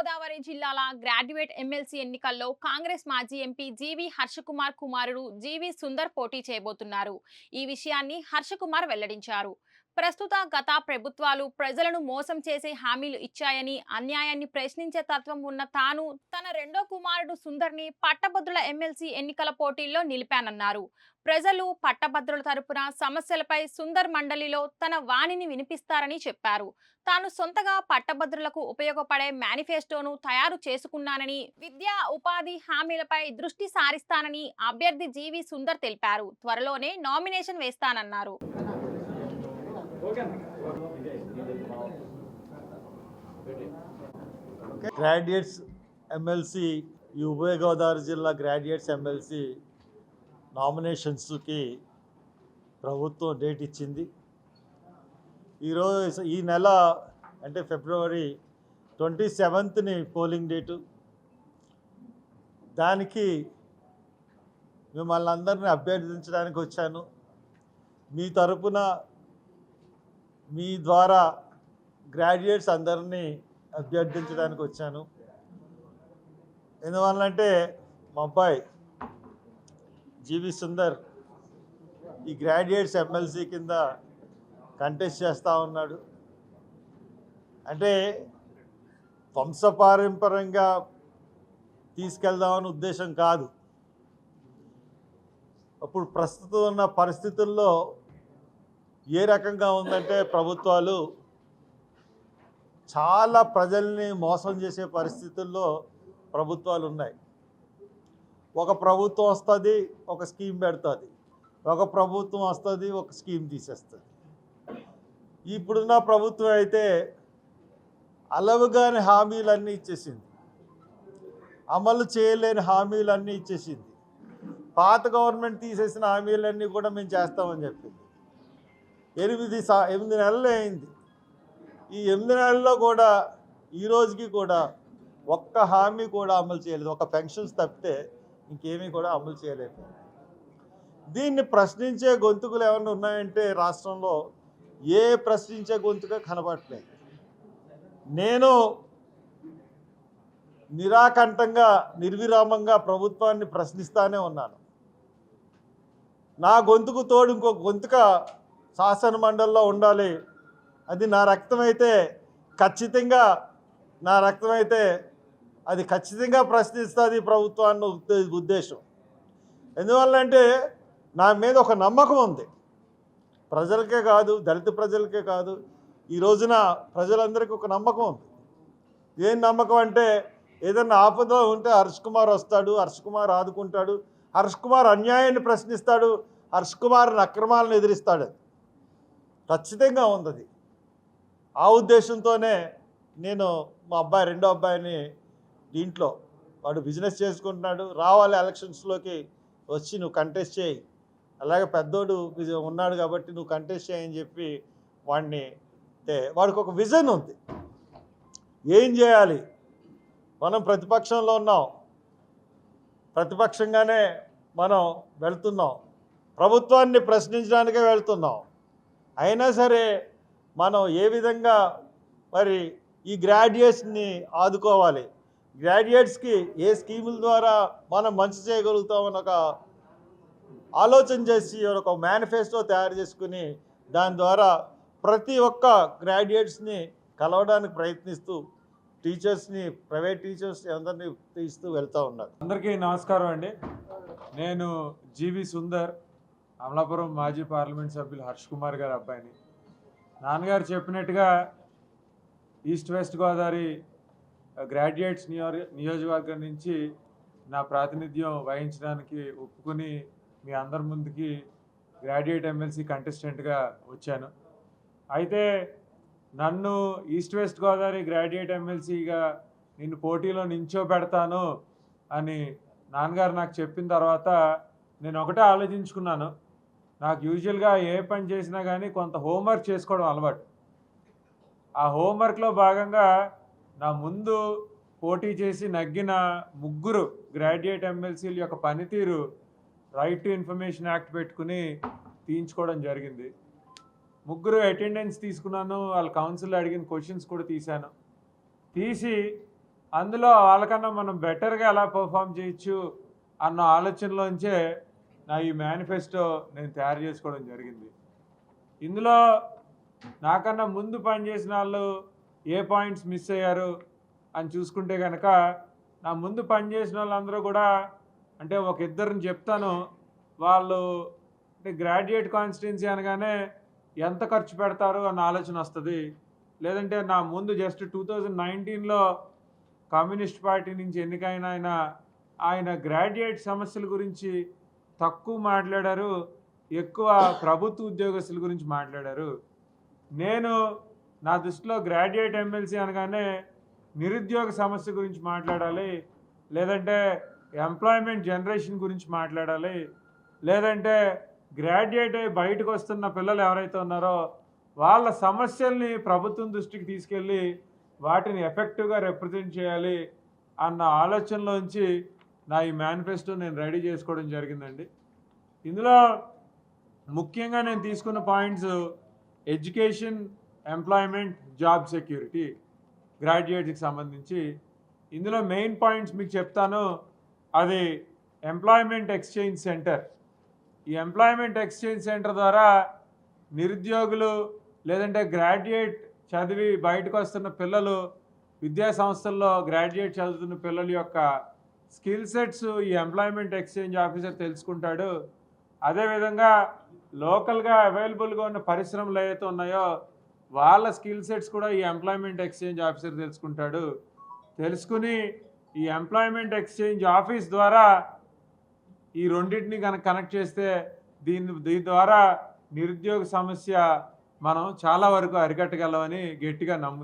గోదావరి జిల్లాల graduate MLC ఎన్నికల్లో కాంగ్రెస్ మాజీ ఎంపీ జీవి హర్షకుమార్ కుమారుడు జీవి సుందర్ పోటీ చేయబోతున్నారు. ఈ విషయాన్ని హర్షకుమార్ వెల్లడించారు. ప్రస్తుత గత ప్రభుత్వాలు ప్రజలను మోసం చేసే హామీలు ఇచ్చాయని, అన్యాయాన్ని ప్రశ్నించే తత్వం ఉన్న తాను తన రెండో కుమారుడు సుందర్ని పట్టభద్రుల ఎమ్మెల్సీ ఎన్నికల పోటీల్లో నిలిపానన్నారు. ప్రజలు పట్టభద్రుల తరపున సమస్యలపై సుందర్ మండలిలో తన వాణిని వినిపిస్తారని చెప్పారు. తాను సొంతగా పట్టభద్రులకు ఉపయోగపడే మేనిఫెస్టోను తయారు చేసుకున్నానని, విద్యా ఉపాధి హామీలపై దృష్టి సారిస్తానని అభ్యర్థి జీవి సుందర్ తెలిపారు. త్వరలోనే నామినేషన్ వేస్తానన్నారు. గ్రాడ్యుయేట్స్ ఎమ్మెల్సీ ఈ ఉభయ గోదావరి జిల్లా గ్రాడ్యుయేట్స్ ఎమ్మెల్సీ నామినేషన్స్కి ప్రభుత్వం డేట్ ఇచ్చింది. ఈ నెల అంటే ఫిబ్రవరి 27ని పోలింగ్ డేటు. దానికి మిమ్మల్ని అందరినీ అభ్యర్థించడానికి వచ్చాను. మీ తరపున మీ ద్వారా గ్రాడ్యుయేట్స్ అందరినీ అభ్యర్థించడానికి వచ్చాను. ఎందువల్లంటే మా అబ్బాయి జీవి సుందర్ ఈ గ్రాడ్యుయేట్స్ ఎమ్మెల్సీ కింద కంటెస్ట్ చేస్తూ ఉన్నాడు. అంటే వంశపారంపర్యంగా తీసుకెళ్దామని ఉద్దేశం కాదు. అప్పుడు ప్రస్తుతం ఉన్న పరిస్థితుల్లో ఏ రకంగా ఉందంటే ప్రభుత్వాలు చాలా ప్రజల్ని మోసం చేసే పరిస్థితుల్లో ప్రభుత్వాలు ఉన్నాయి. ఒక ప్రభుత్వం వస్తుంది, ఒక స్కీమ్ పెడుతుంది. ఒక ప్రభుత్వం వస్తుంది, ఒక స్కీమ్ తీసేస్తుంది. ఇప్పుడున్న ప్రభుత్వం అయితే అలవుగాని హామీలన్నీ ఇచ్చేసింది, అమలు చేయలేని హామీలన్నీ ఇచ్చేసింది. పాత గవర్నమెంట్ తీసేసిన హామీలన్నీ కూడా మేము చేస్తామని చెప్పింది. 8 నెలలు అయింది. ఈ 8 నెలల్లో కూడా ఈ రోజుకి కూడా ఒక్క హామీ కూడా అమలు చేయలేదు. ఒక పెన్షన్స్ తప్పితే ఇంకేమీ కూడా అమలు చేయలేదు. దీన్ని ప్రశ్నించే గొంతుకులు ఏమైనా ఉన్నాయంటే రాష్ట్రంలో ఏ ప్రశ్నించే గొంతుగా కనబడట్లేదు. నేను నిరాకంఠంగా నిర్విరామంగా ప్రభుత్వాన్ని ప్రశ్నిస్తూనే ఉన్నాను. నా గొంతుకు తోడు ఇంకో గొంతుక శాసన మండలిలో ఉండాలి. అది నా రక్తమైతే ఖచ్చితంగా అది ఖచ్చితంగా ప్రశ్నిస్తుంది ప్రభుత్వాన్ని ఉద్దేశం. ఎందువల్లంటే నా మీద ఒక నమ్మకం ఉంది. ప్రజలకే కాదు, దళిత ప్రజలకే కాదు, ఈ రోజున ప్రజలందరికీ ఒక నమ్మకం ఉంది. ఏం నమ్మకం అంటే ఏదన్నా ఆపద ఉంటే హర్ష్ కుమార్ వస్తాడు, హర్ష్ కుమార్ ఆదుకుంటాడు, హర్ష్ కుమార్ అన్యాయాన్ని ప్రశ్నిస్తాడు, హర్ష్ కుమార్ అక్రమాలను ఎదిరిస్తాడు. ఖచ్చితంగా ఉంది. ఆ ఉద్దేశంతోనే నేను మా అబ్బాయి రెండో అబ్బాయిని దీంట్లో వాడు బిజినెస్ చేసుకుంటున్నాడు, రావాలి ఎలక్షన్స్లోకి వచ్చి నువ్వు కంటెస్ట్ చేయి, అలాగే పెద్దోడు ఉన్నాడు కాబట్టి నువ్వు కంటెస్ట్ చేయని చెప్పి వాడికి ఒక విజన్ ఉంది. ఏం చేయాలి? మనం ప్రతిపక్షంలో ఉన్నాం, ప్రతిపక్షంగానే మనం వెళ్తున్నాం, ప్రభుత్వాన్ని ప్రశ్నించడానికే వెళ్తున్నాం. అయినా సరే మనం ఏ విధంగా మరి ఈ గ్రాడ్యుయేట్స్ని ఆదుకోవాలి, గ్రాడ్యుయేట్స్కి ఏ స్కీముల ద్వారా మనం మంచి చేయగలుగుతామని ఒక ఆలోచన చేసి ఒక మేనిఫెస్టో తయారు చేసుకుని దాని ద్వారా ప్రతి ఒక్క గ్రాడ్యుయేట్స్ని కలవడానికి ప్రయత్నిస్తూ టీచర్స్ని, ప్రైవేట్ టీచర్స్ అందరినీ తీస్తూ వెళ్తూ ఉన్నారు. అందరికీ నమస్కారం అండి. నేను జీవి సుందర్, అమలాపురం మాజీ పార్లమెంట్ సభ్యులు హర్ష్ కుమార్ గారి అబ్బాయిని. నాన్నగారు చెప్పినట్టుగా ఈస్ట్ వెస్ట్ గోదావరి గ్రాడ్యుయేట్స్ నియోజకవర్గం నుంచి నా ప్రాతినిధ్యం వహించడానికి ఒప్పుకుని మీ అందరి ముందుకి గ్రాడ్యుయేట్ ఎమ్మెల్సీ కంటెస్టెంట్గా వచ్చాను. అయితే నన్ను ఈస్ట్ వెస్ట్ గోదావరి గ్రాడ్యుయేట్ ఎమ్మెల్సీగా నిన్ను పోటీలో నించోబెడతాను అని నాన్నగారు నాకు చెప్పిన తర్వాత నేను ఒకటే ఆలోచించుకున్నాను. నాకు యూజువల్గా ఏ పని చేసినా కానీ కొంత హోంవర్క్ చేసుకోవడం అలవాటు. ఆ హోంవర్క్లో భాగంగా నా ముందు పోటీ చేసి నగ్గిన 3 గ్రాడ్యుయేట్ ఎమ్మెల్సీల యొక్క పనితీరు రైట్ టు ఇన్ఫర్మేషన్ యాక్ట్ పెట్టుకుని తీయించుకోవడం జరిగింది. 3 అటెండెన్స్ తీసుకున్నాను. వాళ్ళ కౌన్సిల్ అడిగిన క్వశ్చన్స్ కూడా తీశాను. తీసి అందులో వాళ్ళకన్నా మనం బెటర్గా ఎలా పర్ఫామ్ చేయొచ్చు అన్న ఆలోచనలోంచే నా ఈ మేనిఫెస్టో నేను తయారు చేసుకోవడం జరిగింది. ఇందులో నాకన్నా ముందు పనిచేసిన వాళ్ళు ఏ పాయింట్స్ మిస్ అయ్యారు అని చూసుకుంటే కనుక, నా ముందు పనిచేసిన వాళ్ళందరూ కూడా అంటే ఒక ఇద్దరిని చెప్తాను. వాళ్ళు అంటే గ్రాడ్యుయేట్ కాన్స్టిట్యున్సీ అనగానే ఎంత ఖర్చు పెడతారు అన్న ఆలోచన వస్తుంది. లేదంటే నా ముందు జస్ట్ 2019లో కమ్యూనిస్ట్ పార్టీ నుంచి ఎన్నికైన ఆయన గ్రాడ్యుయేట్ సమస్యల గురించి తక్కువ మాట్లాడారు, ఎక్కువ ప్రభుత్వ ఉద్యోగస్తుల గురించి మాట్లాడారు. నేను నా దృష్టిలో గ్రాడ్యుయేట్ ఎమ్మెల్సీ అనగానే నిరుద్యోగ సమస్య గురించి మాట్లాడాలి, లేదంటే ఎంప్లాయ్మెంట్ జనరేషన్ గురించి మాట్లాడాలి, లేదంటే గ్రాడ్యుయేట్ అయ్యి బయటకు వస్తున్న పిల్లలు ఎవరైతే ఉన్నారో వాళ్ళ సమస్యల్ని ప్రభుత్వం దృష్టికి తీసుకెళ్ళి వాటిని ఎఫెక్టివ్గా రిప్రజెంట్ చేయాలి అన్న ఆలోచనలోంచి నా ఈ మేనిఫెస్టో నేను రెడీ చేసుకోవడం జరిగిందండి. ఇందులో ముఖ్యంగా నేను తీసుకున్న points education, employment, job security, గ్రాడ్యుయేట్స్కి సంబంధించి. ఇందులో మెయిన్ పాయింట్స్ మీకు చెప్తాను. అది ఎంప్లాయ్మెంట్ ఎక్స్చేంజ్ సెంటర్. ఈ ఎంప్లాయ్మెంట్ ఎక్స్చేంజ్ సెంటర్ ద్వారా నిరుద్యోగులు లేదంటే గ్రాడ్యుయేట్ చదివి బయటకు వస్తున్న పిల్లలు, విద్యా సంస్థల్లో గ్రాడ్యుయేట్ చదువుతున్న పిల్లల యొక్క స్కిల్ సెట్స్ ఈ ఎంప్లాయ్మెంట్ ఎక్స్చేంజ్ ఆఫీసర్ తెలుసుకుంటాడు. అదేవిధంగా లోకల్గా అవైలబుల్గా ఉన్న పరిశ్రమలు ఏవైతే ఉన్నాయో వాళ్ళ స్కిల్ సెట్స్ కూడా ఈ ఎంప్లాయ్మెంట్ ఎక్స్చేంజ్ ఆఫీసర్ తెలుసుకుంటాడు. తెలుసుకుని ఈ ఎంప్లాయ్మెంట్ ఎక్స్చేంజ్ ఆఫీస్ ద్వారా ఈ రెండింటిని కనెక్ట్ చేస్తే దీని ద్వారా నిరుద్యోగ సమస్య మనం చాలా వరకు అరికట్టగలమని గట్టిగా నమ్ముతాం.